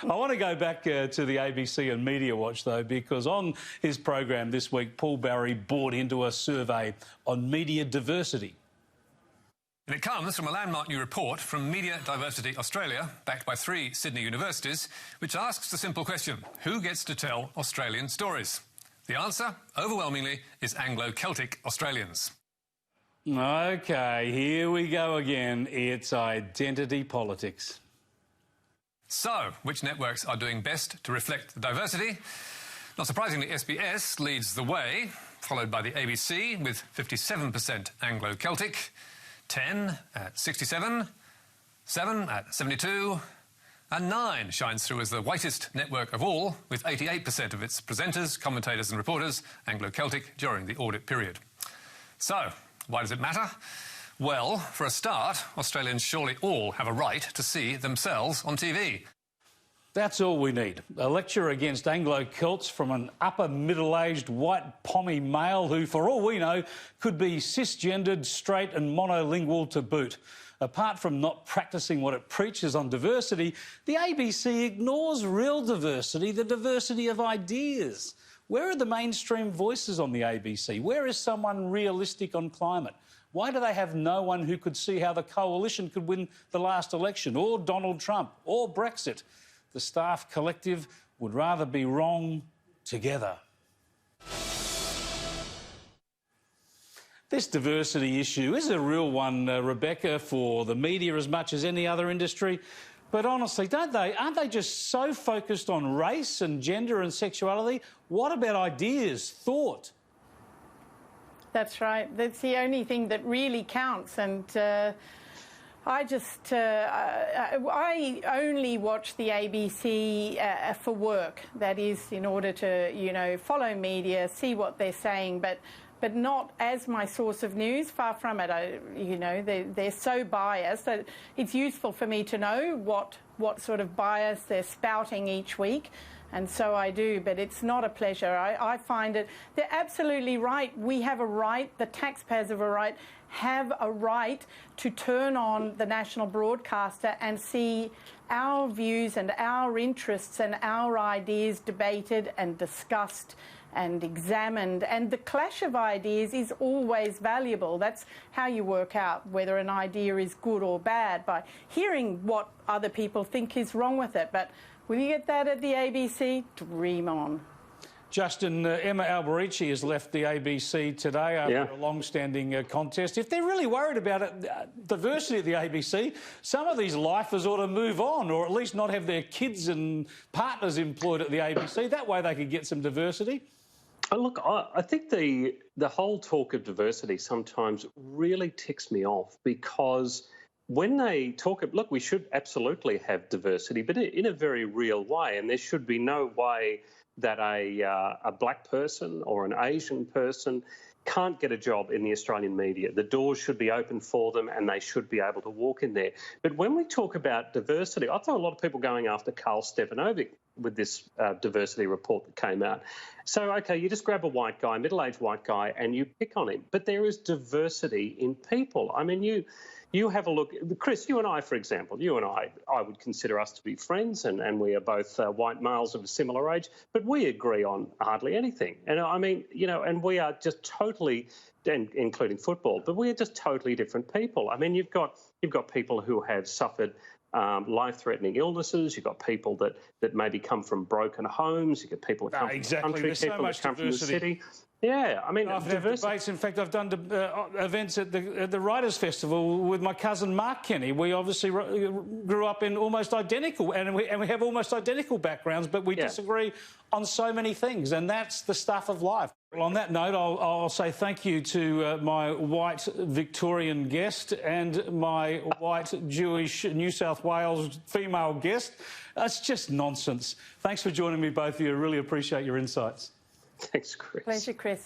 I want to go back to the ABC and Media Watch, though, because on his program this week, Paul Barry bought into a survey on media diversity. And it comes from a landmark new report from Media Diversity Australia, backed by 3 Sydney universities, which asks the simple question, who gets to tell Australian stories? The answer, overwhelmingly, is Anglo-Celtic Australians. OK, here we go again. It's identity politics. So, which networks are doing best to reflect the diversity? Not surprisingly, SBS leads the way, followed by the ABC with 57% Anglo-Celtic, 10 at 67, 7 at 72, and 9 shines through as the whitest network of all, with 88% of its presenters, commentators and reporters Anglo-Celtic during the audit period. So, why does it matter? Well, for a start, Australians surely all have a right to see themselves on TV. That's all we need. A lecture against Anglo-Celts from an upper middle-aged white Pommy male who, for all we know, could be cisgendered, straight and monolingual to boot. Apart from not practising what it preaches on diversity, the ABC ignores real diversity, the diversity of ideas. Where are the mainstream voices on the ABC? Where is someone realistic on climate? Why do they have no one who could see how the coalition could win the last election, or Donald Trump, or Brexit? The staff collective would rather be wrong together. This diversity issue is a real one, Rebecca, for the media as much as any other industry. But honestly, aren't they just so focused on race and gender and sexuality? What about ideas, thought? That's right. That's the only thing that really counts. And I only watch the ABC for work. That is, in order to, follow media, see what they're saying, but not as my source of news. Far from it. They're so biased that it's useful for me to know what sort of bias they're spouting each week. And so I do, but it's not a pleasure. I find it, they're absolutely right. We have a right, the taxpayers have a right to turn on the national broadcaster and see our views and our interests and our ideas debated and discussed and examined. And the clash of ideas is always valuable. That's how you work out whether an idea is good or bad, by hearing what other people think is wrong with it. But will you get that at the ABC? Dream on. Justin, Emma Alberici has left the ABC today after a long-standing contest. If they're really worried about diversity at the ABC, some of these lifers ought to move on, or at least not have their kids and partners employed at the ABC. That way they could get some diversity. Look, I think the whole talk of diversity sometimes really ticks me off, because when they talk, look, we should absolutely have diversity, but in a very real way, and there should be no way that a black person or an Asian person can't get a job in the Australian media. The doors should be open for them and they should be able to walk in there. But when we talk about diversity, I thought a lot of people going after Karl Stefanovic with this diversity report that came out. So, OK, you just grab a white guy, middle-aged white guy, and you pick on him. But there is diversity in people. I mean, you have a look. Chris, you and I, for example, I would consider us to be friends, and we are both white males of a similar age, but we agree on hardly anything. And I mean, and we are just totally, including football, but we are just totally different people. I mean, you've got people who have suffered life-threatening illnesses. You've got people that maybe come from broken homes. You've got people that come from the country, There's people so much that come diversity. from the city. Yeah, I mean, I've had debates. In fact, I've done events at the Writers' Festival with my cousin Mark Kenny. We obviously grew up in almost identical, and we have almost identical backgrounds, but we disagree on so many things, and that's the stuff of life. Well, on that note, I'll say thank you to my white Victorian guest and my white Jewish New South Wales female guest. That's just nonsense. Thanks for joining me, both of you. I really appreciate your insights. Thanks, Chris. Pleasure, Chris.